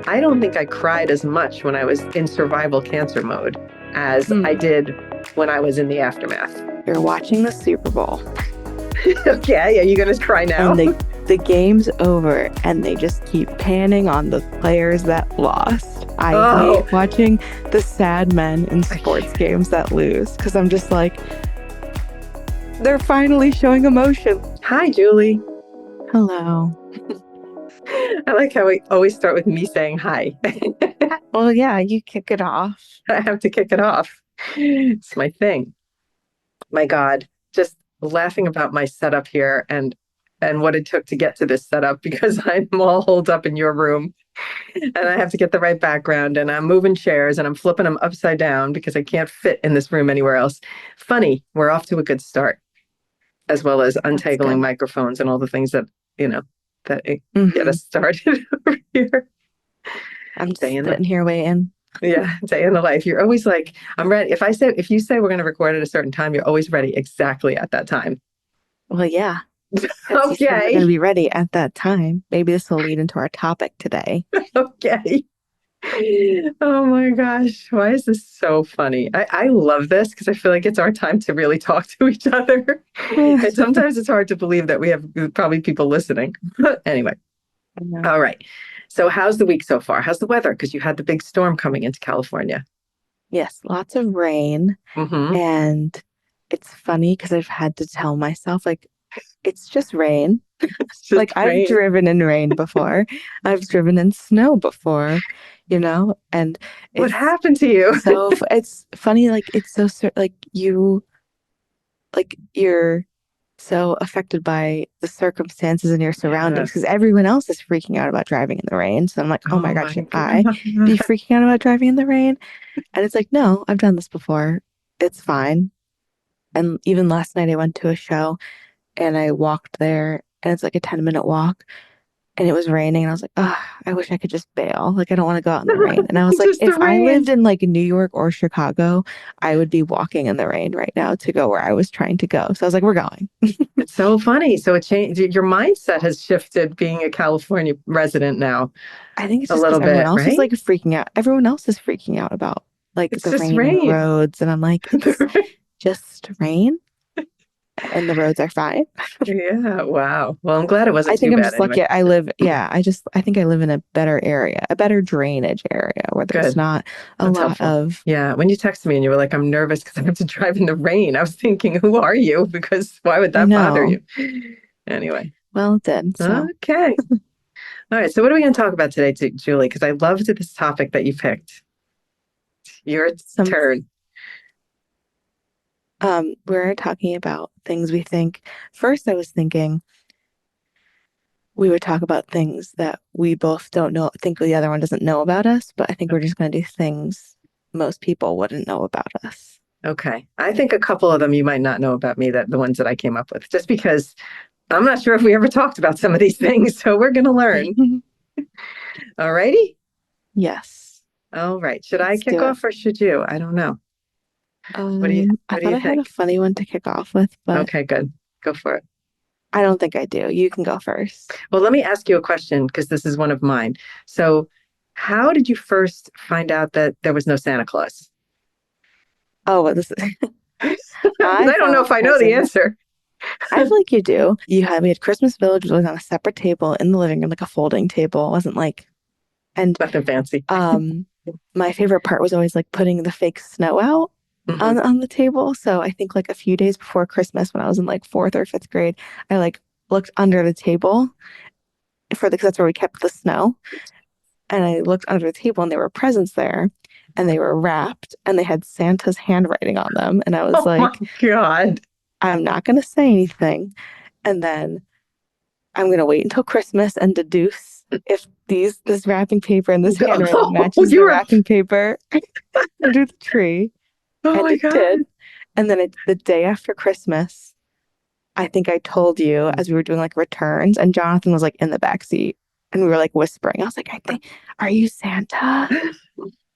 I don't think I cried as much when I was in survival cancer mode as I did when I was in the aftermath. You're watching the Super Bowl. Okay, are you going to cry now? And the game's over, and they just keep panning on the players that lost. I hate watching the sad men in sports games that lose, because I'm just like, they're finally showing emotion. Hi, Juli. Hello. I like how we always start with me saying hi. Well, yeah, you kick it off. I have to kick it off. It's my thing. My God, just laughing about my setup here and what it took to get to this setup, because I'm all holed up in your room and I have to get the right background, and I'm moving chairs and I'm flipping them upside down because I can't fit in this room anywhere else. Funny, we're off to a good start, as well as untangling microphones and all the things that, get us started over here. I'm just sitting here waiting. Yeah, day in the life. You're always like, I'm ready. If you say we're going to record at a certain time, you're always ready exactly at that time. Well, yeah. Okay. We're going to be ready at that time. Maybe this will lead into our topic today. Okay. Oh my gosh. Why is this so funny? I love this because I feel like it's our time to really talk to each other. And sometimes it's hard to believe that we have probably people listening. Anyway. All right. So how's the week so far? How's the weather? Because you had the big storm coming into California. Yes, lots of rain. Mm-hmm. And it's funny because I've had to tell myself, like, it's just rain. I've driven in rain before. I've driven in snow before, and what happened to you? So it's funny, like, it's so, like, you're so affected by the circumstances and your surroundings, because everyone else is freaking out about driving in the rain. So I'm like, oh my gosh, should I be freaking out about driving in the rain? And it's like, no, I've done this before. It's fine. And even last night I went to a show and I walked there, and it's like a 10-minute walk, and it was raining, and I was like, oh, I wish I could just bail. Like, I don't want to go out in the rain. And I was like, if I lived in like New York or Chicago, I would be walking in the rain right now to go where I was trying to go. So I was like, we're going. It's so funny. So it changed. Your mindset has shifted being a California resident now. I think it's just a little bit. Everyone else is like freaking out. Everyone else is freaking out about like the rain roads. And I'm like, it's just rain. And the roads are fine. Yeah. Wow. Well, I'm glad it wasn't too bad. I think I'm just lucky. I think I live in a better area, a better drainage area where there's not a lot of. Yeah. When you texted me and you were like, I'm nervous because I have to drive in the rain, I was thinking, who are you? Because why would that bother you? Anyway. Well, it did. So. Okay. All right. So what are we going to talk about today, Juli? Because I loved this topic that you picked. Your turn. We're talking about things we think. First, I was thinking we would talk about things that we both don't know, think the other one doesn't know about us, but I think we're just going to do things most people wouldn't know about us. Okay. I think a couple of them you might not know about me, that the ones that I came up with, just because I'm not sure if we ever talked about some of these things, so we're going to learn. All righty? Yes. All right. Should I kick off or should you? I don't know. What do you think? I had a funny one to kick off with, but okay, good. Go for it. I don't think I do. You can go first. Well, let me ask you a question, because this is one of mine. So how did you first find out that there was no Santa Claus? Oh, well, this is... I don't know if I know the answer. I feel like you do. We had Christmas Village, was on a separate table in the living room, like a folding table. It wasn't like... And nothing fancy. My favorite part was always like putting the fake snow out. Mm-hmm. on the table. So I think like a few days before Christmas, when I was in like 4th or 5th grade, I like looked under the table because that's where we kept the snow. And I looked under the table and there were presents there, and they were wrapped and they had Santa's handwriting on them. And I was my God, I'm not going to say anything. And then I'm going to wait until Christmas and deduce if this wrapping paper and this handwriting matches the wrapping paper under the tree. Oh my God. Did. And then the day after Christmas, I think I told you as we were doing like returns, and Jonathan was like in the back seat, and we were like whispering. I was like, are you Santa?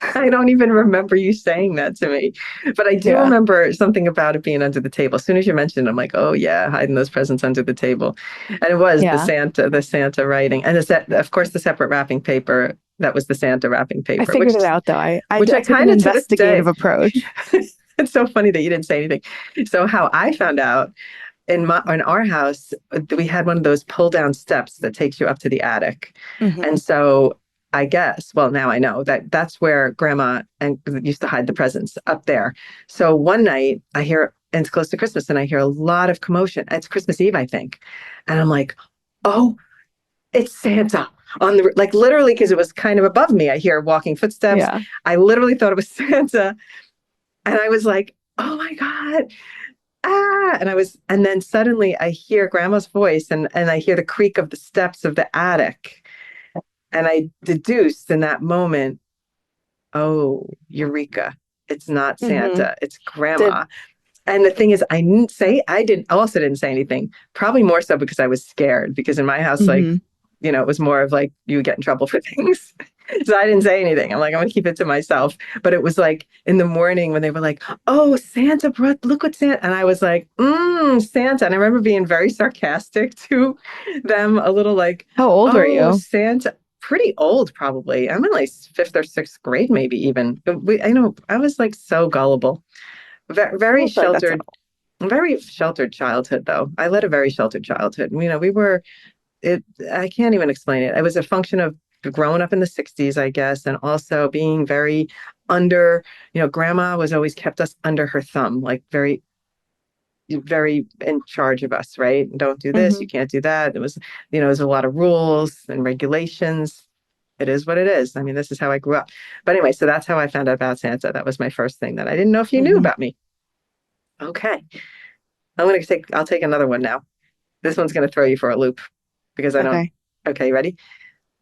I don't even remember you saying that to me, but I do remember something about it being under the table. As soon as you mentioned it, I'm like, oh yeah, hiding those presents under the table. And it was the Santa writing, and of course the separate wrapping paper That was the Santa wrapping I paper, figured it out though. which I took an kind of to this investigative day. approach. It's so funny that you didn't say anything. So how I found out in our house, we had one of those pull down steps that takes you up to the attic. And so I guess, well, now I know that that's where grandma and used to hide the presents up there. So one night I hear, and it's close to Christmas, and I hear a lot of commotion. It's Christmas Eve, I think. And I'm like, oh, it's Santa on the, like literally, because it was kind of above me. I hear walking footsteps. Yeah. I literally thought it was Santa. And I was like, oh my God. Ah, and then suddenly I hear grandma's voice and I hear the creak of the steps of the attic. And I deduced in that moment, oh, Eureka, it's not Santa, it's Did grandma. And the thing is, I also didn't say anything, probably more so because I was scared, because in my house, like, it was more of like, you would get in trouble for things. So I didn't say anything. I'm like, I'm going to keep it to myself. But it was like in the morning when they were like, oh, Santa brought, look what Santa. And I was like, Santa. And I remember being very sarcastic to them, a little like, how old were oh, you? Santa. Pretty old, probably. I'm in like fifth or sixth grade, maybe even. I know I was like so gullible. Very I feel like that's sheltered, very sheltered childhood, though. I led a very sheltered childhood. We were, I can't even explain it. It was a function of growing up in the 60s, I guess, and also being very under, grandma was always kept us under her thumb, like very, very in charge of us, right? Don't do this, you can't do that. There's a lot of rules and regulations. It is what it is. I mean, this is how I grew up. But anyway, so that's how I found out about Santa. That was my first thing that I didn't know if you knew about me. Okay. I'll take another one now. This one's going to throw you for a loop because I don't. Okay. Okay, ready?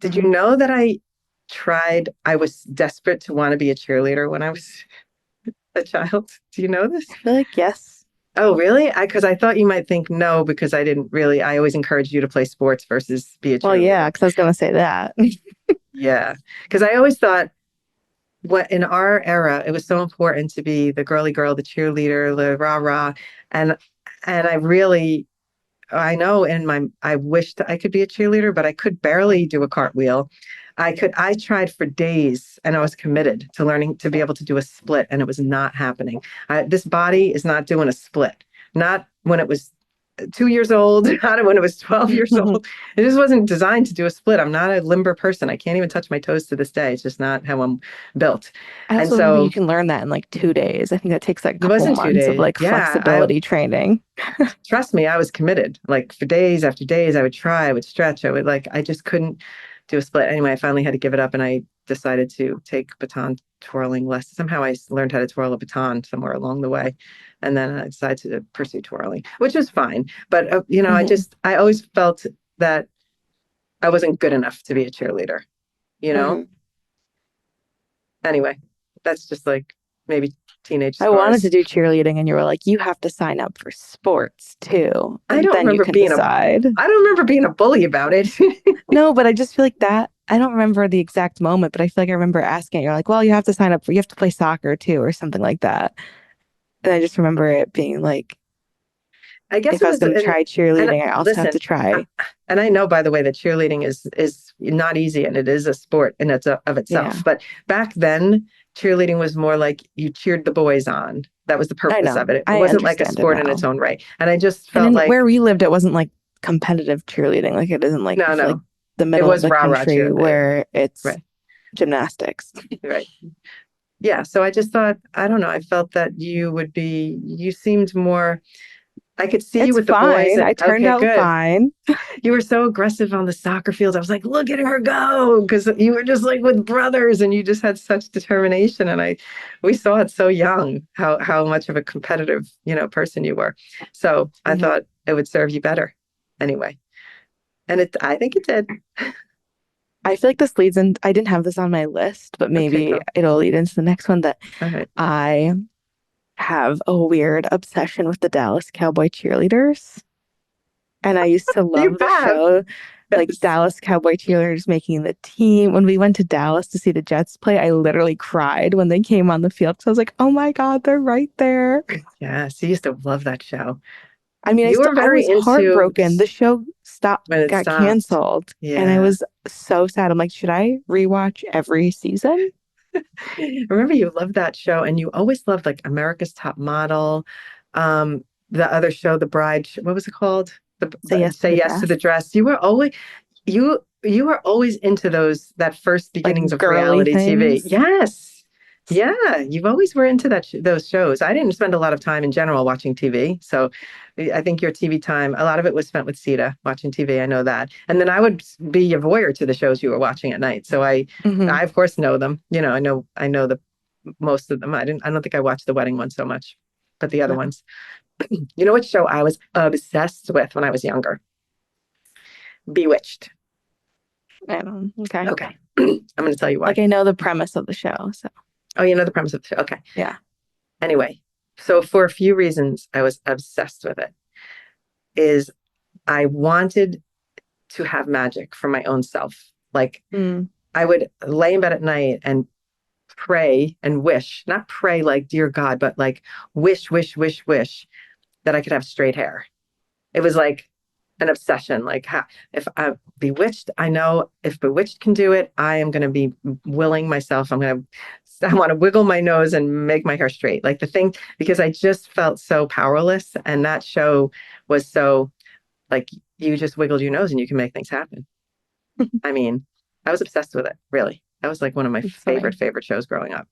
Did you know that I was desperate to want to be a cheerleader when I was a child? Do you know this? I feel like yes. Oh, really? Because I thought you might think no, because I always encouraged you to play sports versus be a cheerleader. Well, yeah, because I was going to say that. Yeah. Because I always thought what in our era, it was so important to be the girly girl, the cheerleader, the rah rah. And I know I wished I could be a cheerleader, but I could barely do a cartwheel. I tried for days and I was committed to learning to be able to do a split, and it was not happening. This body is not doing a split. Not when it was 2 years old, not when it was 12 years old. It just wasn't designed to do a split. I'm not a limber person. I can't even touch my toes to this day. It's just not how I'm built. I And also remember you so can learn that in like 2 days. I think that takes like a it couple wasn't two months of days. like Yeah, flexibility training. trust me, I was committed. Like for days after days, I would try, I would stretch, I just couldn't do a split. Anyway, I finally had to give it up and I decided to take baton twirling lessons. Somehow I learned how to twirl a baton somewhere along the way. And then I decided to pursue twirling, which was fine. But, I always felt that I wasn't good enough to be a cheerleader, you know? Anyway, that's just like maybe teenage I wanted to scars. do cheerleading, and you were like, you have to sign up for sports too. I And don't then you remember can being decide. I don't remember being a bully about it. No, but I just feel like that. I don't remember the exact moment, but I feel like I remember asking. You're like, well, you have to sign up you have to play soccer too, or something like that. And I just remember it being like, I guess if it I was was, going to and try cheerleading, I also have listen, to try. and I know, by the way, that cheerleading is not easy and it is a sport in of itself. Yeah, But back then, cheerleading was more like you cheered the boys on. That was the I purpose know. of it. It I wasn't like a understand it sport in its now. own right. And I just And felt in where like, we lived, it wasn't like competitive cheerleading. Like it isn't like, I no, feel like no, the it middle of was the rah rah country cheerleading. where it's Right, gymnastics. right. Yeah. So I just thought, I don't know, I felt that you seemed more, I could see you It's with the boys. fine. And I turned okay, out good. fine. You were so aggressive on the soccer field. I was like, look at her go. Because you were just like with brothers and you just had such determination. And we saw it so young, how much of a competitive, person you were. So I thought it would serve you better anyway. And I think it did. I feel like this leads in. I didn't have this on my list, but Okay, maybe go. it'll lead into the next one that All right. I have a weird obsession with the Dallas Cowboy Cheerleaders. And I used to You love the have. show, like Yes. Dallas Cowboy Cheerleaders making the team. When we went to Dallas to see the Jets play, I literally cried when they came on the field. So I was like, oh my God, they're right there. Yes. You used to love that show. I mean, You were I very was into heartbroken. The show when it got stopped. canceled, and I Yeah. was so sad. I'm like, should I rewatch every season? Remember you loved that show and you always loved like America's Top Model. The other show, The Bride, what was it called? Say yes to Say the Yes to the dress. Dress. You were always into that first Like beginnings of girly reality TV. things. Yes. Yeah, you've always were into those shows. I didn't spend a lot of time in general watching TV. So I think your TV time, a lot of it was spent with Sita watching TV. I know that. And then I would be a voyeur to the shows you were watching at night. So Hmm. I of course know them. I know the most of them. I don't think I watched the wedding one so much, but the other No, ones. You know what show I was obsessed with when I was younger? Bewitched. I don't. Okay. Okay. I'm going to tell you Like why. I know the premise of the show, so Oh, you know the premise of the show. Okay. yeah. Anyway, so for a few reasons, I was obsessed with it. Is I wanted to have magic for my own self. Like Mm. I would lay in bed at night and pray and wish, not pray like, dear God, but like wish that I could have straight hair. It was like an obsession. Like, if I'm bewitched, I know if bewitched can do it, I am going to be willing myself. I want to wiggle my nose and make my hair straight. Like the thing, because I just felt so powerless. And that show was so like, you just wiggled your nose and you can make things happen. I mean, I was obsessed with it, really. That was like one of my It's funny. favorite shows growing up.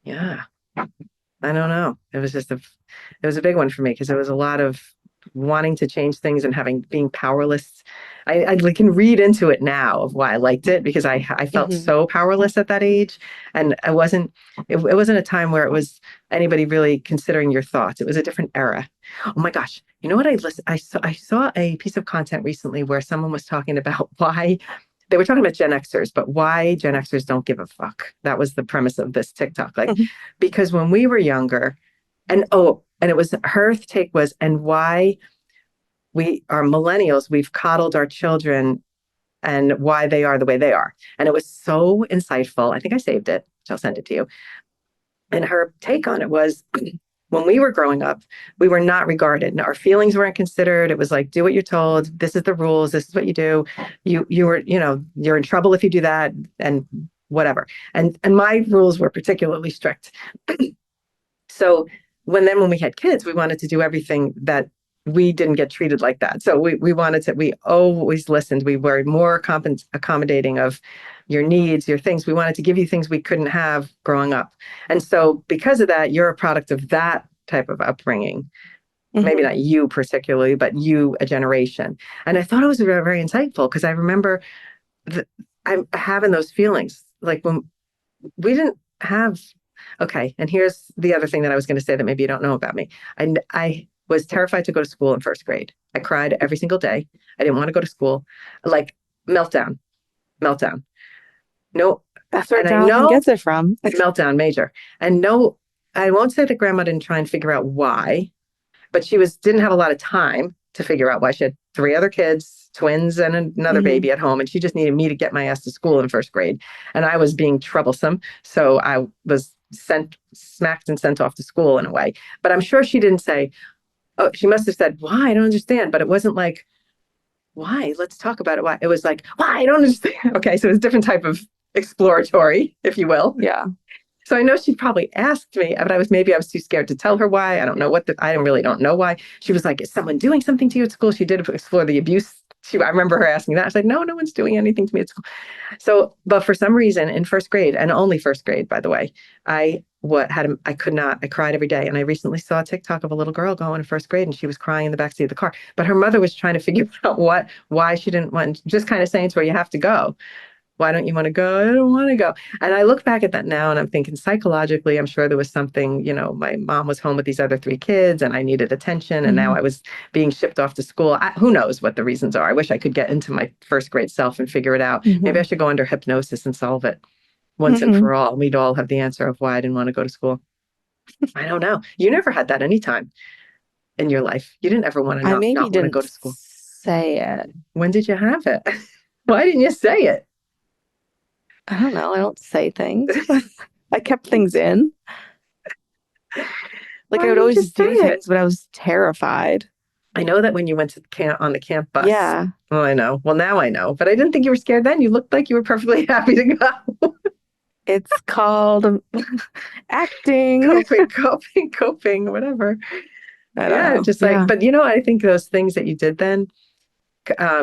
Yeah. I don't know. It was a big one for me because it was a lot of wanting to change things and being powerless. I can read into it now of why I liked it because I felt Hmm. so powerless at that age, and it wasn't a time where it was anybody really considering your thoughts. It was a different era. Oh my gosh! You know what I saw a piece of content recently where someone was talking about why they were talking about Gen Xers, but why Gen Xers don't give a fuck. That was the premise of this TikTok. Like, because when we were younger, and it was her take was, and why we are millennials, we've coddled our children and why they are the way they are. And it was so insightful. I think I saved it. I'll send it to you. And her take on it was when we were growing up, we were not regarded. Our feelings weren't considered. It was like, do what you're told. This is the rules. This is what you do. You were, you're in trouble if you do that and whatever. And my rules were particularly strict. So when we had kids, we wanted to do everything that we didn't get treated like that. So we always listened. We were more accommodating of your needs, your things. We wanted to give you things we couldn't have growing up. And so because of that, you're a product of that type of upbringing. Maybe Hmm. not you particularly, but you, a generation. And I thought it was very, very insightful because I remember I'm having those feelings like when we didn't have. Okay, and here's the other thing that I was going to say that maybe you don't know about me. I was terrified to go to school in first grade. I cried every single day. I didn't want to go to school. Like meltdown, meltdown. No, That's where and I Jonathan know gets it from. meltdown major. And no, I won't say that grandma didn't try and figure out why, but she didn't have a lot of time to figure out why. She had three other kids, twins and another Hmm. baby at home, and she just needed me to get my ass to school in first grade. And I was being troublesome, so I was smacked and sent off to school in a way. But I'm sure she didn't say, oh, she must have said, why? I don't understand. But it wasn't like, why? Let's talk about it. Why? It was like, why? I don't understand. Okay, so it's a different type of exploratory, if you will. Yeah. So I know she probably asked me, but I was too scared to tell her why. I don't know I really don't know why. She was like, is someone doing something to you at school? She did explore the abuse. I remember her asking that. I was like, no, no one's doing anything to me at school. So, but for some reason in first grade, and only first grade, by the way, I could not, I cried every day. And I recently saw a TikTok of a little girl going to first grade and she was crying in the backseat of the car. But her mother was trying to figure out why she didn't want, just kind of saying to her, you have to go. Why don't you want to go? I don't want to go. And I look back at that now and I'm thinking psychologically, I'm sure there was something, my mom was home with these other three kids and I needed attention. And now Hmm. I was being shipped off to school. Who knows what the reasons are? I wish I could get into my first grade self and figure it out. Maybe I Hmm. should go under hypnosis and solve it once and Hmm. for all. We'd all have the answer of why I didn't want to go to school. I don't know. You never had that any time in your life. You didn't ever want to I maybe not want to didn't go to school. say it. When did you have it? Why didn't you say it? I don't know. I don't say things. I kept things in. Like I Why would didn't you always say do it? things, but I was terrified. I know that when you went to camp on the camp bus. Yeah, Oh, I know. Well, now I know, but I didn't think you were scared then. You looked like you were perfectly happy to go. it's called acting. Coping, whatever. I don't Yeah, know. just like, Yeah, but I think those things that you did then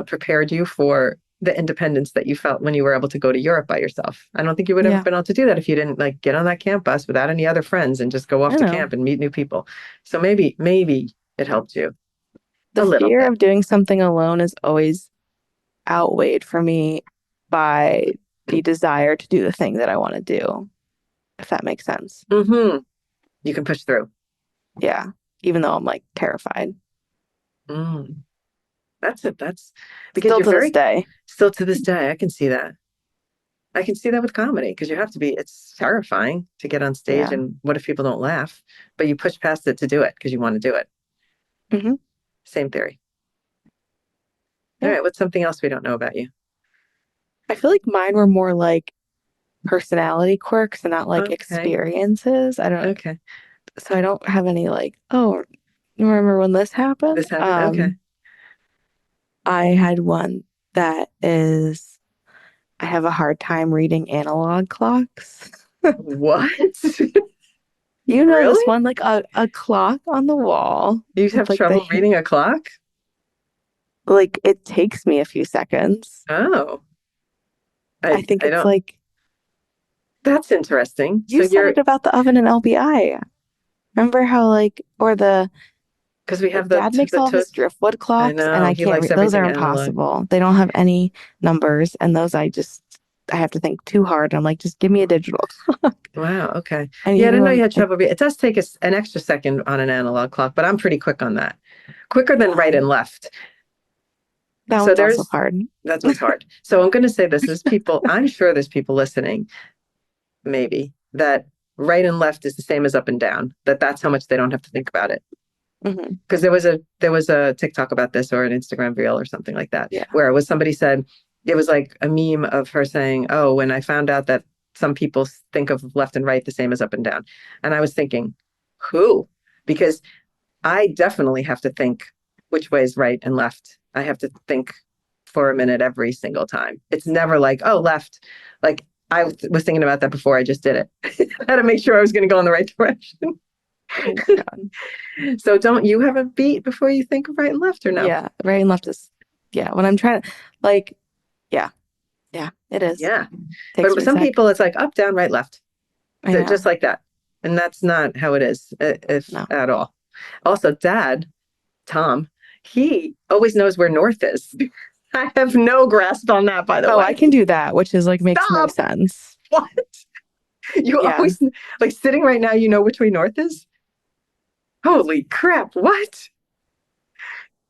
prepared you for the independence that you felt when you were able to go to Europe by yourself. I don't think you would have yeah, been able to do that if you didn't like get on that camp bus without any other friends and just go off I to know. camp and meet new people. So maybe it helped you The a little fear bit. of doing something alone is always outweighed for me by the desire to do the thing that I want to do, if that makes sense. Mm-hmm. You can push through. Yeah, even though I'm like terrified. Mm. That's it. That's because Still you're to this very day. still to this day. I can see that. I can see that with comedy because you have to be, it's terrifying to get on stage Yeah. and what if people don't laugh? But you push past it to do it because you want to do it. Hmm. Same theory. All Yeah. right, what's something else we don't know about you? I feel like mine were more like personality quirks and not like Okay. experiences. I don't, Okay. so I don't have any like, oh, you remember when this happened? This happened. Okay. I had one that is, I have a hard time reading analog clocks. What? You know this Really? one, like a clock on the wall You with have like the trouble reading a clock? like it takes me a few seconds. Oh, I think I it's don't. like That's interesting. So you said you're it about the oven and LBI. Remember how like or the because we like have dad makes the all of his toast. driftwood I clocks and know I he can't likes read those are everything analog. impossible. They don't have any numbers and those I have to think too hard. I'm like, just give me a digital clock. Wow. Okay. And Yeah, I even didn't know you when had like trouble. It does take us an extra second on an analog clock, but I'm pretty quick on that. Quicker than right and left. that So one's also there's hard. that one's hard. So I'm going to say this: there's people. I'm sure there's people listening, maybe that right and left is the same as up and down. That's how much they don't have to think about it. Hmm. Because there was a TikTok about this or an Instagram reel or something like that, Yeah. where it was somebody said it was like a meme of her saying, "Oh, when I found out that some people think of left and right the same as up and down," and I was thinking, who? Because I definitely have to think which way is right and left. I have to think for a minute every single time. It's never like, oh, left. Like I was thinking about that before I just did it. I had to make sure I was going to go in the right direction. Oh my God. So don't you have a beat before you think of right and left or no? Yeah. Right and left is yeah. When I'm trying to like, yeah, yeah, it is. Yeah. Takes But me a some sec. people, it's like up, down, right, left, I just know. like that. And that's not how it is, if No. at all. Also, dad, Tom, he always knows where north is. I have no grasp on that, by the Oh, I way. can do that, which is like makes no Stop. sense. What? You Yeah. always, like sitting right now, you know which way north is? Holy crap. What?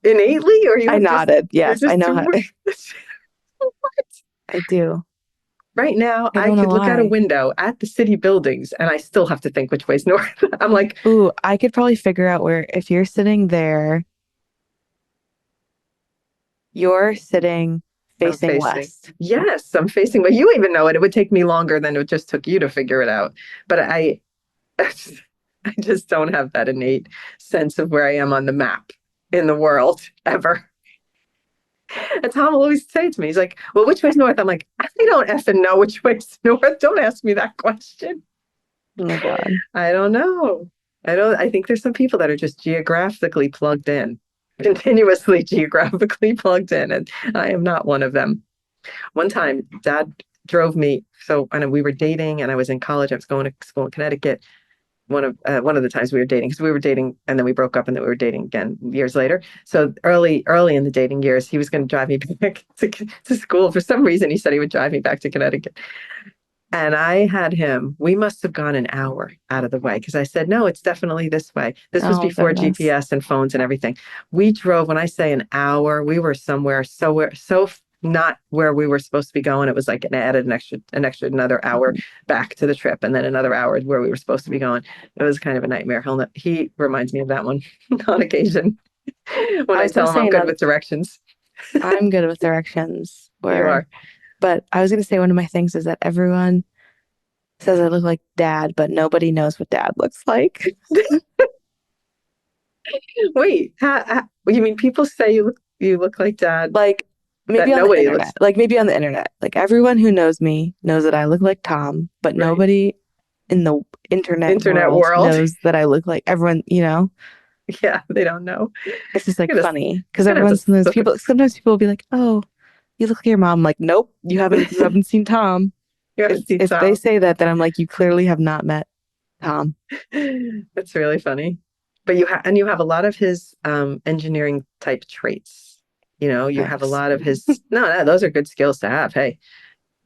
Innately? Or I nodded. you're Yes, I just know how what? I do. Right now, I I don't know could look out a why. window at the city buildings and I still have to think which way's north. I'm like, Ooh, I could probably figure out where if you're sitting there, you're sitting I'm facing facing. west. Yes, I'm facing, but you even know it. It would take me longer than it just took you to figure it out. But I just don't have that innate sense of where I am on the map in the world ever. And Tom will always say to me, he's like, well, which way's north? I'm like, I don't effing know which way's north. Don't ask me that question. Oh my God. I don't know. I think there's some people that are just geographically plugged in, continuously geographically plugged in. And I am not one of them. One time, dad drove me. So I know we were dating and I was in college. I was going to school in Connecticut. One of the times we were dating because we were dating and then we broke up and then we were dating again years later. So early in the dating years, he was going to drive me back to school. For some reason, he said he would drive me back to Connecticut. And I had him, we must have gone an hour out of the way because I said, no, it's definitely this way. This was Oh before goodness. GPS and phones and everything. We drove, when I say an hour, we were not where we were supposed to be going. It was like another hour Mhm. back to the trip and then another hour where we were supposed to be going. It was kind of a nightmare. He reminds me of that one on occasion when I I was gonna tell him say I'm good another. with directions. I'm good with directions. You Where, are. but I was gonna say one of my things is that everyone says I look like dad, but nobody knows what dad looks like. Wait, you mean people say you look like dad Like that maybe on the nobody internet. looks? Like maybe on the internet. Like everyone who knows me knows that I look like Tom, but Right. nobody in the internet Internet world world. knows that I look like everyone, you know? Yeah, they don't know. It's just like You're funny because gonna have to sometimes people will be like, "Oh, you look like your mom." I'm like, "Nope, you haven't seen Tom." you gotta see If they Tom. say that, then I'm like, "You clearly have not met Tom." That's really funny. But you have a lot of his engineering type traits. You know, you have a Thanks. lot of his no, those are good skills to have. Hey,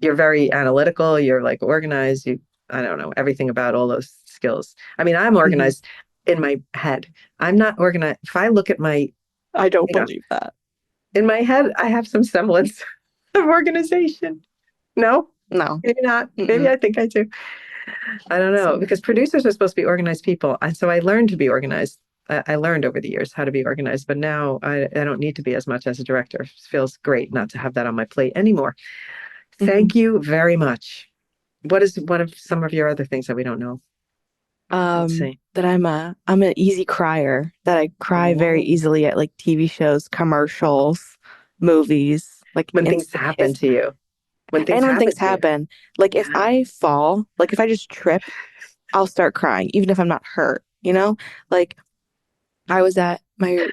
you're very analytical, you're like organized, I don't know, everything about all those skills. I mean, I'm Mhm. organized in my head. I'm not organized. If I look at my, I don't you know, believe that. in my head, I have some semblance of organization. No, No. maybe not. Maybe Mm-mm. I think I do. I don't know, Same. because producers are supposed to be organized people. And so I learned to be organized. I learned over the years how to be organized, but now I don't need to be as much as a director. It feels great not to have that on my plate anymore. Mhm. Thank you very much. What is one of some of your other things that we don't know? Let's see. That I'm an easy crier, that I cry very Oh, easily at like TV shows, commercials, movies, like when things instant happen if to you, when things and when happen things to you. happen, like if Yeah. I fall, like if I just trip, I'll start crying, even if I'm not hurt, you know? Like I was at my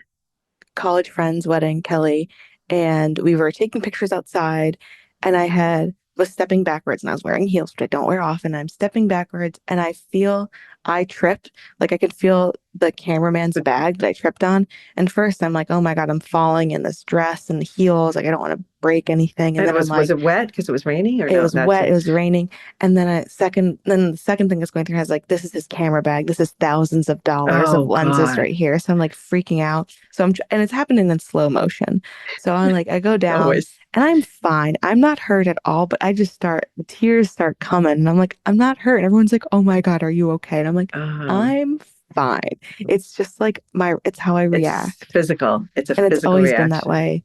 college friend's wedding, Kelly, and we were taking pictures outside, and I had was stepping backwards and I was wearing heels, which I don't wear often. I'm stepping backwards and I tripped. Like I could feel the cameraman's bag that I tripped on. And first I'm like, oh my God, I'm falling in this dress and heels. Like I don't want to break anything. And And then I'm was like, it wet because it was raining or it no? was That wet, too. it was raining. And then the second thing that's going through has like, this is his camera bag. This is thousands of dollars of Oh lenses God. right here. So I'm like freaking out. And it's happening in slow motion. So I'm like, I go down Always. and I'm fine. I'm not hurt at all, but the tears start coming. And I'm like, I'm not hurt. And everyone's like, oh my God, are you okay? And I'm like, Um, I'm fine. It's just like it's how I it's react. physical. It's a And it's physical always been that reaction. way.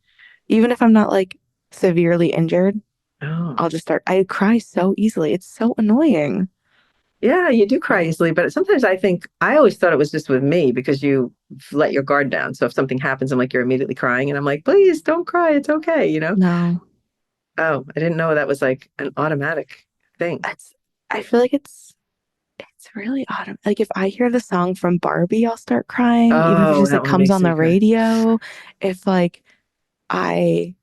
Even if I'm not like severely injured, Oh. I cry so easily. It's so annoying. Yeah, you do cry easily, but sometimes I think I always thought it was just with me because you let your guard down. So if something happens, I'm like, you're immediately crying, and I'm like, please don't cry. It's okay, you know? No, Oh, I didn't know that was like an automatic thing. it's, I feel like it's really autumn. Like if I hear the song from Barbie, I'll start crying, even if it Oh, just that like one comes makes on me the cry. radio. If like I,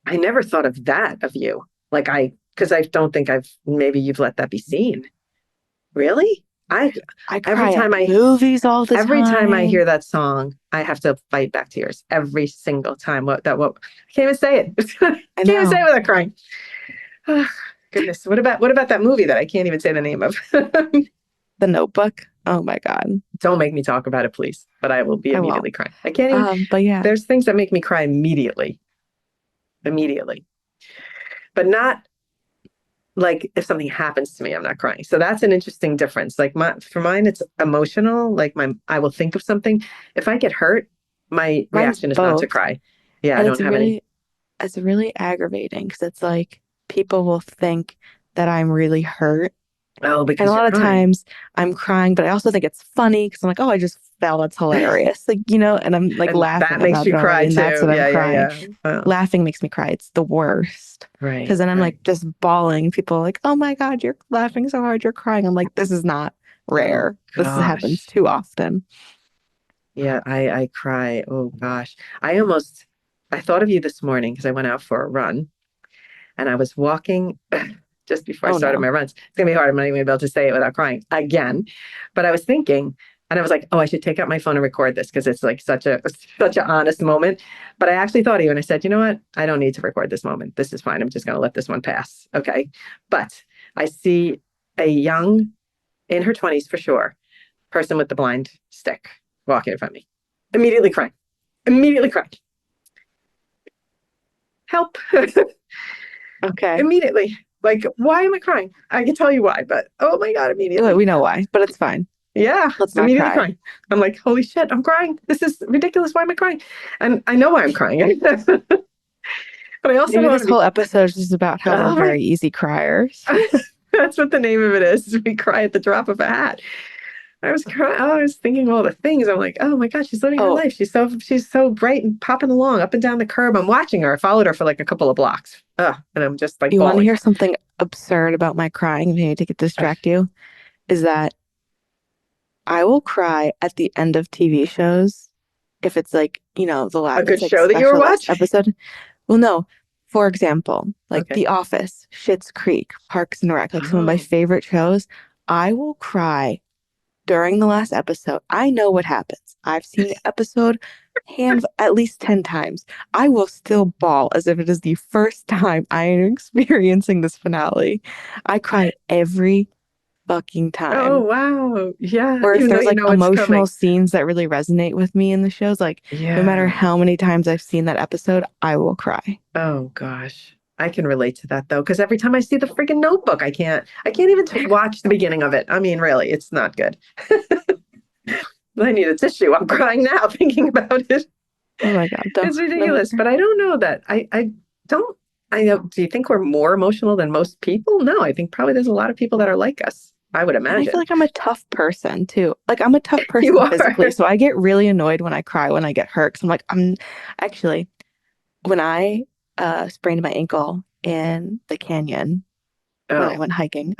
I never thought of that of you. Because I don't think maybe you've let that be seen. Really? I, I every cry at time movies all the every time I time. hear that song, I have to fight back tears every single time. I can't even say it. I I can't even say know it without crying. Oh, goodness. What about that movie that I can't even say the name of? the Notebook. Oh my God, Don't make me talk about it, please. But I will be I won't. immediately crying. I can't even. But yeah, There's things that make me cry immediately, immediately, but not like if something happens to me, I'm not crying. So that's an interesting difference. For mine, it's emotional. I will think of something. If I get hurt, my mine's reaction is not to both, cry. Yeah, I and don't have any. it's really aggravating because it's like people will think that I'm really hurt. Oh, And a because you're lot of crying. times I'm crying, but I also think it's funny because I'm like, oh, I just fell. That's hilarious. Like, and I'm like And that laughing makes about you it already. cry And that's too. what I'm Yeah, yeah, crying. yeah. Oh, Laughing makes me cry. It's the worst. Because right, then I'm right. like just bawling. People are like, oh my God, you're laughing so hard. You're crying. I'm like, this is not Oh rare. This happens gosh. too often. Yeah, I cry. Oh gosh. I thought of you this morning because I went out for a run and I was walking just before I Oh started no. my runs. It's gonna be hard. I'm not even gonna be able to say it without crying again. But I was thinking, and I was like, oh, I should take out my phone and record this because it's like such an honest moment. But I actually thought of you and I said, you know what? I don't need to record this moment. This is fine. I'm just gonna let this one pass. Okay. But I see a young, in her 20s for sure, person with the blind stick walking in front of me. Immediately crying. Immediately crying. Help. Okay. Immediately. Like, why am I crying? I can tell you why, but oh my God, Well, immediately. we know why, but it's fine. Yeah, Let's not immediately cry. crying. I'm like, holy shit, I'm crying. This is ridiculous. Why am I crying? And I know why I'm crying. But I also Maybe don't want this to whole be, episode is just about how we're oh my, very easy criers. that's what the name of it is. We cry at the drop of a hat. I was crying. Oh, I was thinking all the things. I'm like, oh my God, she's living her Oh, life. She's so bright and popping along up and down the curb. I'm watching her. I followed her for like a couple of blocks. And I'm just like you want to bawling. hear something absurd about my crying, maybe to distract you? Is that I will cry at the end of TV shows if it's like, A good it's like show that you were special last watching? episode. Well, no. For example, like Okay. The Office, Schitt's Creek, Parks and Rec, like some of my Oh, favorite shows, I will cry during the last episode. I know what happens. I've seen the episode at least 10 times. I will still bawl as if it is the first time I am experiencing this finale. I cry every fucking oh, time. wow. Yeah. Or if Even though there's you like know it's emotional coming. scenes that really resonate with me in the shows, like no matter Yeah. how many times I've seen that episode, I will cry. Oh gosh. I can relate to that though, because every time I see the freaking Notebook, I can't even watch the beginning of it. I mean, really, it's not good. I need a tissue. I'm crying now thinking about it. Oh my God, don't It's no ridiculous. more. But I don't know that. I don't. I know. Do you think we're more emotional than most people? No, I think probably there's a lot of people that are like us. I would And I feel imagine. like I'm a tough person too. Like I'm a tough You person are. physically. So I get really annoyed when I cry when I get hurt. Cause I'm like, I'm actually when I sprained my ankle in the canyon when Oh, I went hiking,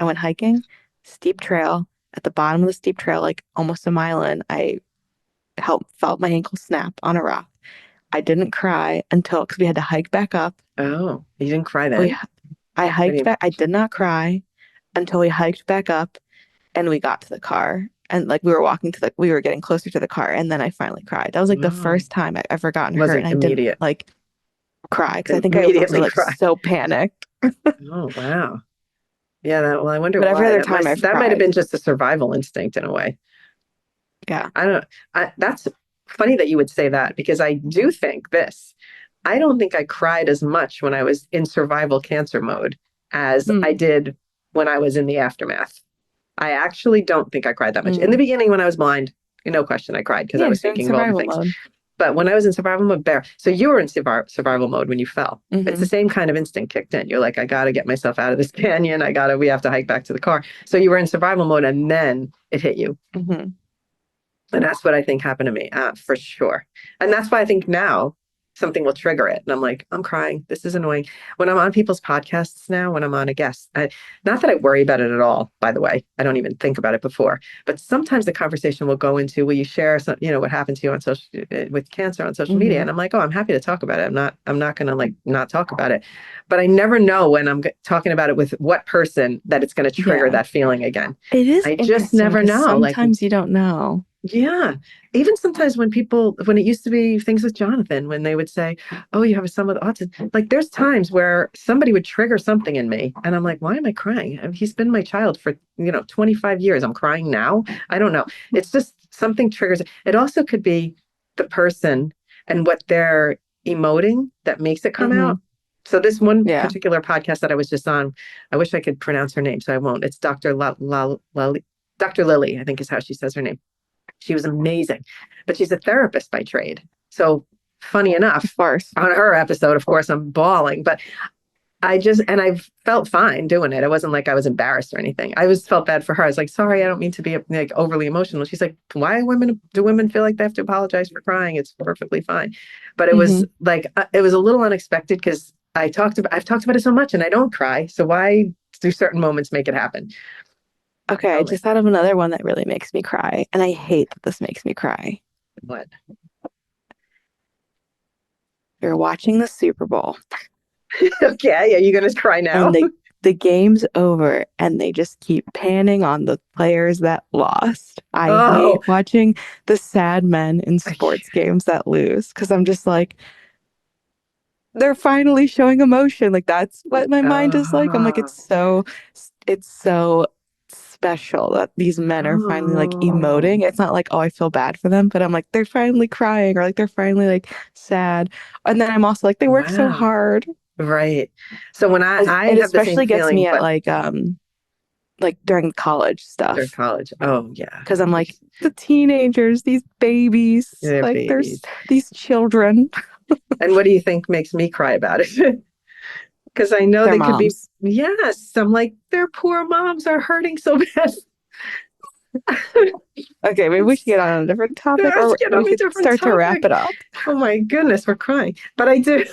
steep trail. At the bottom of the steep trail, like almost a mile in, I felt my ankle snap on a rock. I didn't cry until because we had to hike back up. oh, you didn't cry We then? I I hiked mean, back. I did not cry until we hiked back up and we got to the car. And like we were getting closer to the car, and then I finally cried. That was like the oh, first time I ever gotten hurt, and wasn't I didn't immediate. like cry because I Didn't think I was also immediately like cry. so panicked. Oh, wow. Yeah. Well, I wonder But every why. other That time must I've that might have cried, been just a survival instinct in a way. yeah. I don't. That's funny that you would say that because I do think this. I don't think I cried as much when I was in survival cancer mode as I Mm, did when I was in the aftermath. I actually don't think I cried that much. In the mm. beginning, when I was blind, no question I cried because I Yeah, was you're in thinking of all the survival things. mode. But when I was in survival mode, so you were in survival mode when you fell. It's the Hmm. same kind of instinct kicked in. You're like, I got to get myself out of this canyon. We have to hike back to the car. So you were in survival mode and then it hit you. Hmm. And that's what I think happened to me, for sure. And that's why I think now something will trigger it. And I'm like, I'm crying. This is annoying. When I'm on people's podcasts now, when I'm on a guest, not that I worry about it at all, by the way, I don't even think about it before. But sometimes the conversation will go into, will you share some, what happened to you on social with cancer on social media? Hmm. And I'm like, oh, I'm happy to talk about it. I'm not going to like not talk about it. But I never know when I'm talking about it with what person that it's going to trigger Yeah. that feeling again. It is I just interesting never because know. Like, sometimes you don't know. yeah. Even sometimes when it used to be things with Jonathan, when they would say, oh, you have a son with autism. Like there's times where somebody would trigger something in me. And I'm like, why am I crying? I mean, he's been my child for, 25 years. I'm crying now. I don't know. It's just something triggers. It also could be the person and what they're emoting that makes it come Hmm. out. So this one Yeah. particular podcast that I was just on, I wish I could pronounce her name, so I won't. It's Dr. Lily, I think is how she says her name. She was amazing, but she's a therapist by trade. So funny Of enough, course. on her episode, of course, I'm bawling, but I felt fine doing it. It wasn't like I was embarrassed or anything. I just felt bad for her. I was like, sorry, I don't mean to be like overly emotional. She's like, why do women feel like they have to apologize for crying? It's perfectly fine. But it was Hmm. like, it was a little unexpected because I've talked about it so much and I don't cry. So why do certain moments make it happen? Okay, I Oh my just thought of another one that really makes me cry, and I hate that this makes me cry. God. You're watching the Super Bowl, What? Okay. Are you going to cry and now? the game's over, and they just keep panning on the players that lost. I Oh, hate watching the sad men in I sports games that lose because I'm just like, they're finally showing emotion. Like that's what my mind is like. I'm like, oh, it's so special that these men are finally like oh, emoting. It's not like, oh, I feel bad for them, but I'm like, they're finally crying or like they're finally like sad. And then I'm also like, they work so wow. hard. Right. So when I It have the same especially gets me feeling, at but like during college they're stuff. college. Oh, yeah. Because I'm like, the teenagers, these babies, They're like there's babies. these children, And what do you think makes me cry about it? Because I know their they could be, moms. yes. I'm like, their poor moms are hurting so bad. Okay, maybe we should get on a different topic, Let's or get we on a could different start to wrap topic. it up. Oh my goodness, we're crying. But I do.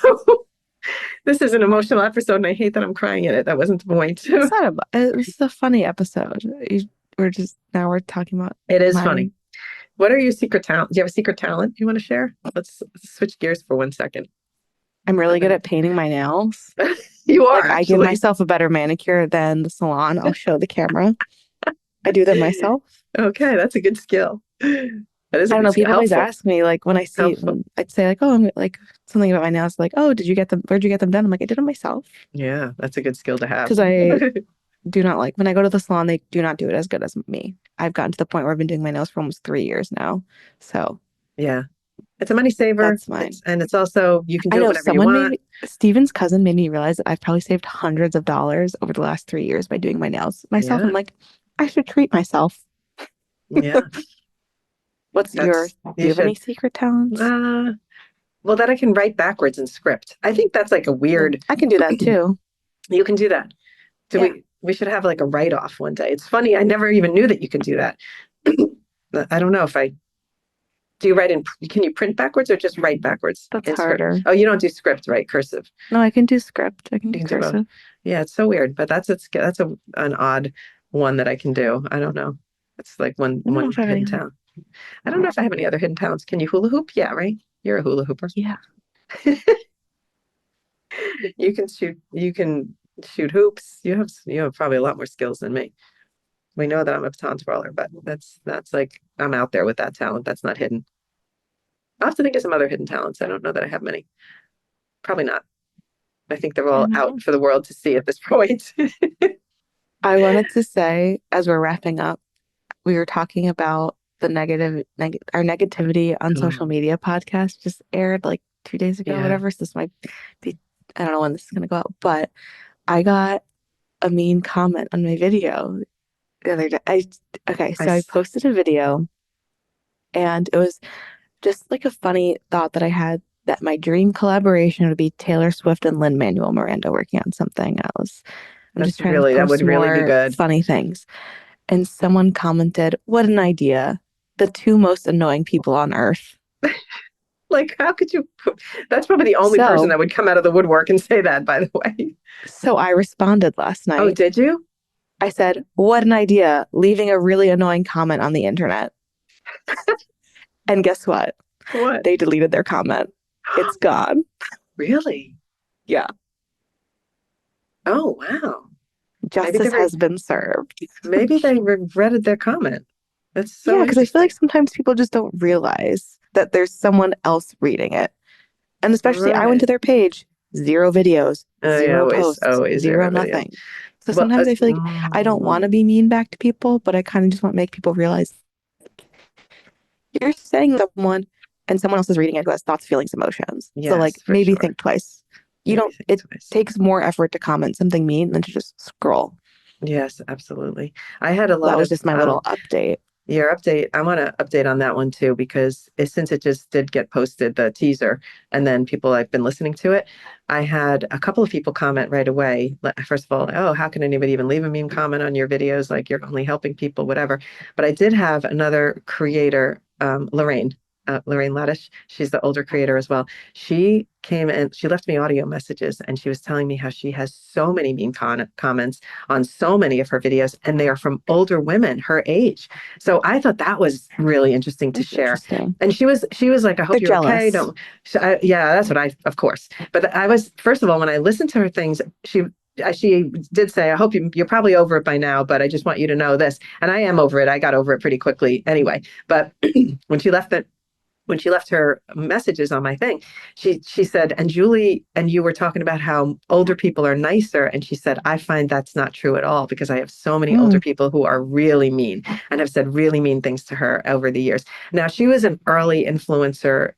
This is an emotional episode, and I hate that I'm crying in it. That wasn't the point. It's not a. This is a funny episode. We're just now we're talking about It is my. funny. What are your secret talent? Do you have a secret talent you want to share? Let's switch gears for 1 second. I'm really good at painting my nails. You are Like I give actually. myself a better manicure than the salon. I'll show the camera. I do them myself. Okay, that's a good skill. That is I a don't good know. skill. People always Helpful. ask me, like, when I see, Helpful. I'd say, like, oh, I'm like something about my nails. Like, oh, did you get them? Where'd you get them done? I'm like, I did them myself. Yeah, that's a good skill to have. Because I do not like when I go to the salon, they do not do it as good as me. I've gotten to the point where I've been doing my nails for almost 3 years now. So Yeah, it's a money saver. that's mine. And it's also, you can I do it know whenever you someone want. made Steven's cousin made me realize that I've probably saved hundreds of dollars over the last 3 years by doing my nails myself. Yeah, I'm like, I should treat myself. yeah. What's yours? Do You you have any should. secret talents? Uh, well, that I can write backwards in script. I think that's like a weird, I can do that too. you can do that. Do Yeah. we should have like a write off one day. It's funny. I never even knew that you can do that. I don't know if I do you write in, can you print backwards or just write backwards That's in script? harder. Oh, you don't do script, right? Cursive. No, I can do script. I can You do can do both. cursive. Yeah, it's so weird, but that's an odd one that I can do. I don't know. It's like I don't know one if I have hidden any. talent. I don't know if I have any other hidden talents. Can you hula hoop? Yeah, right. You're a hula hooper. Yeah. You can shoot hoops. You have probably a lot more skills than me. We know that I'm a baton twirler, but that's like I'm out there with that talent. That's not hidden. I'll have to think of some other hidden talents. I don't know that I have many. Probably not. I think they're I all know. out for the world to see at this point. I wanted to say, as we're wrapping up, we were talking about the our negativity on social Oh, media podcast just aired like 2 days ago, yeah. whatever. So this might be, I don't know when this is going to go out, but I got a mean comment on my video the other day. Okay, I so I posted a video and it was just like a funny thought that I had that my dream collaboration would be Taylor Swift and Lin-Manuel Miranda working on something else. I'm just trying to that post would really be more good. funny things. And someone commented, "What an idea. The two most annoying people on earth." Like, how could you that's probably the only person So, that would come out of the woodwork and say that, by the way. so I responded last Oh, night. did you? I said, "What an idea, leaving a really annoying comment on the internet." And guess what? What? They deleted their comment. It's gone. Really? Yeah. Oh, wow. Maybe Justice has been served. maybe they regretted their comment. That's so Yeah, because I feel like interesting. sometimes people just don't realize that there's someone else reading it. And especially, I went to Right. their page, zero videos, Yeah, zero posts, always zero zero videos. nothing. So Well, sometimes I feel like I don't want to be mean back to people, but I kind of just want to make people realize you're saying someone and someone else is reading it who has thoughts, feelings, emotions. So yes, like for maybe sure. think twice. You Maybe don't, think it twice. takes more effort to comment something mean than to just scroll. Yes, absolutely. I had a That lot was of just my little update. your update. I want to update on that one too, because since it just did get posted, the teaser, and then people have been listening to it, I had a couple of people comment right away. First of all, oh, how can anybody even leave a mean comment on your videos? Like you're only helping people, whatever. But I did have another creator, Lorraine. Lorraine Laddish, she's the older creator as well. She came and she left me audio messages and she was telling me how she has so many mean comments on so many of her videos, and they are from older women her age. So I thought that was really interesting to That's share. interesting. And she was like, I hope They're you're okay. jealous. Don't, yeah, that's what I, of course. But I was, first of all, when I listened to her things, she did say, I hope you're probably over it by now, but I just want you to know this. And I am over it. I got over it pretty quickly anyway. But when she left when she left her messages on my thing, she said, and Julie and you were talking about how older people are nicer. And she said, I find that's not true at all because I have so many older Mm. people who are really mean and have said really mean things to her over the years. Now, she was an early influencer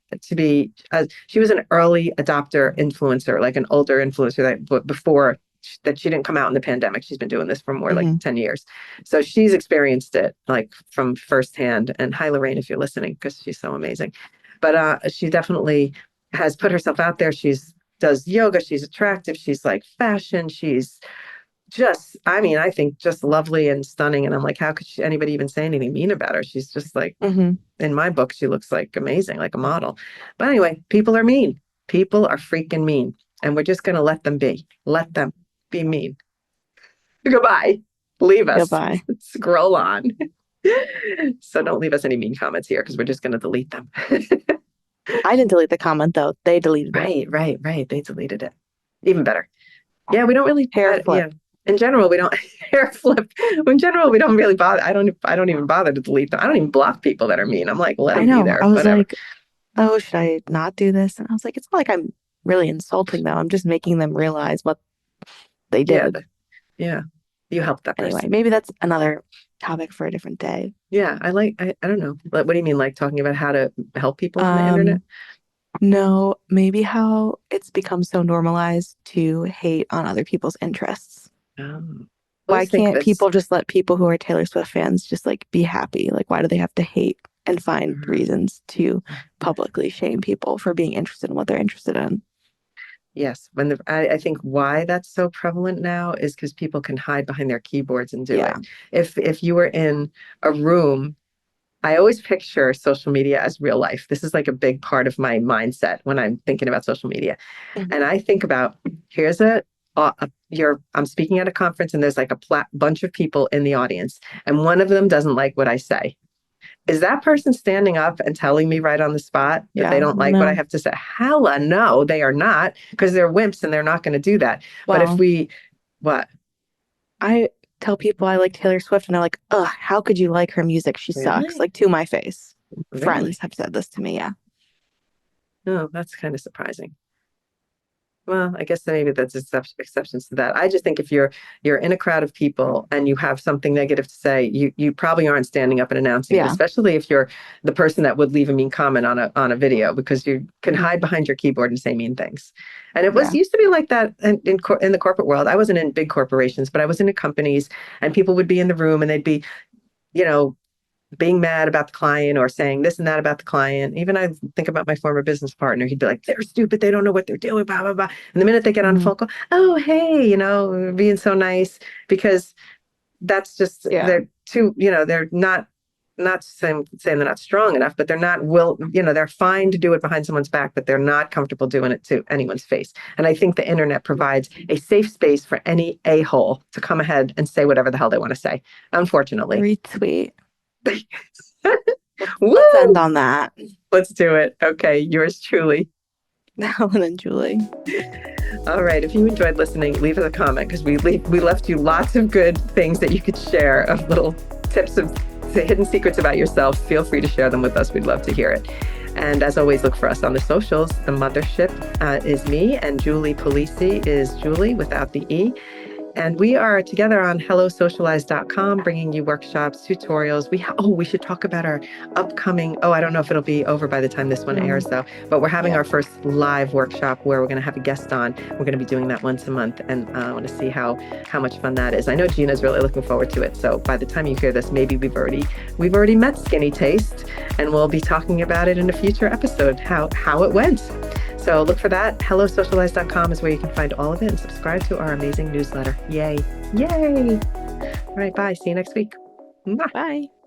she was an early adopter influencer, like an older influencer that before that she didn't come out in the pandemic. She's been doing this for more like Mm-hmm. 10 years. So she's experienced it like from firsthand. And hi, Lorraine, if you're listening, because she's so amazing. But she definitely has put herself out there. She's does yoga. She's attractive. She's like fashion. She's I mean, I think just lovely and stunning. And I'm like, how could anybody even say anything mean about her? She's just like, Hmm. in my book, she looks like amazing, like a model. But anyway, people are mean. People are freaking mean. And we're just going to let them be. Let them be mean. Goodbye. Leave us. Goodbye. Scroll on. So don't leave us any mean comments here because we're just going to delete them. I didn't delete the comment though. They deleted it. Right. They deleted it. Even better. Yeah, we don't really Hair flip. yeah. In general, we don't hair flip. In general, we don't really bother. I don't even bother to delete them. I don't even block people that are mean. I'm like, let I them be know. there. I was Whatever. like, oh, should I not do this? And I was like, it's not like I'm really insulting them. I'm just making them realize what they Yeah, did. yeah. You help that Anyway, person. maybe that's another topic for a different day. Yeah, I don't know. What do you mean, like talking about how to help people on the internet? Um, no, maybe how it's become so normalized to hate on other people's interests. I Why always think can't this. people just let people who are Taylor Swift fans just like be happy? Like, why do they have to hate and find reasons to publicly shame people for being interested in what they're interested in? Yes, I think why that's so prevalent now is because people can hide behind their keyboards and do it. Yeah. If you were in a room, I always picture social media as real life. This is like a big part of my mindset when I'm thinking about social media. And I think about here's I'm speaking at a conference and there's like a bunch of people in the audience, and one of them doesn't like what I say. Is that person standing up and telling me right on the spot that they Yeah. don't like what I No. have to say? Hella no, they are not, because they're wimps and they're not going to do that. But if Well, what? I tell people I like Taylor Swift and they're like, ugh, how could you like her music? She sucks. Really? Like to my face. Really? Friends have said this to me. Yeah. No, that's kind of surprising. Well, I guess maybe that's exceptions to that. I just think if you're in a crowd of people and you have something negative to say, you probably aren't standing up and announcing it, Yeah. especially if you're the person that would leave a mean comment on a video because you can hide behind your keyboard and say mean things. And it was Yeah. used to be like that in the corporate world. I wasn't in big corporations, but I was in companies, and people would be in the room and they'd be, you know, being mad about the client or saying this and that about the client. Even I think about my former business partner. He'd be like, they're stupid. They don't know what they're doing, blah, blah, blah. And the minute they get on the Mhm. phone call, oh, hey, being so nice, because that's just, Yeah. they're too, they're not saying they're not strong enough, but they're not they're fine to do it behind someone's back, but they're not comfortable doing it to anyone's face. And I think the internet provides a safe space for any a-hole to come ahead and say whatever the hell they want to say, unfortunately. Retweet. Let's Woo! end on that. Let's do it. Okay, yours truly. Helen and Juli. All right, if you enjoyed listening, leave us a comment because we left you lots of good things that you could share of little tips of hidden secrets about yourself. Feel free to share them with us. We'd love to hear it. And as always, look for us on the socials. The mothership is me, and Juli Polisi is Juli without the E. And we are together on hellosocialize.com, bringing you workshops, tutorials. We should talk about our upcoming, I don't know if it'll be over by the time this one airs though, but we're having our first live workshop where we're going to have a guest on. We're going to be doing that once a month, and I want to see how much fun that is. I know Gina's really looking forward to it. So by the time you hear this, maybe we've already met Skinny Taste, and we'll be talking about it in a future episode, how it went. So look for that. HelloSocialize.com is where you can find all of it, and subscribe to our amazing newsletter. Yay. Yay. All right. Bye. See you next week. Mwah. Bye.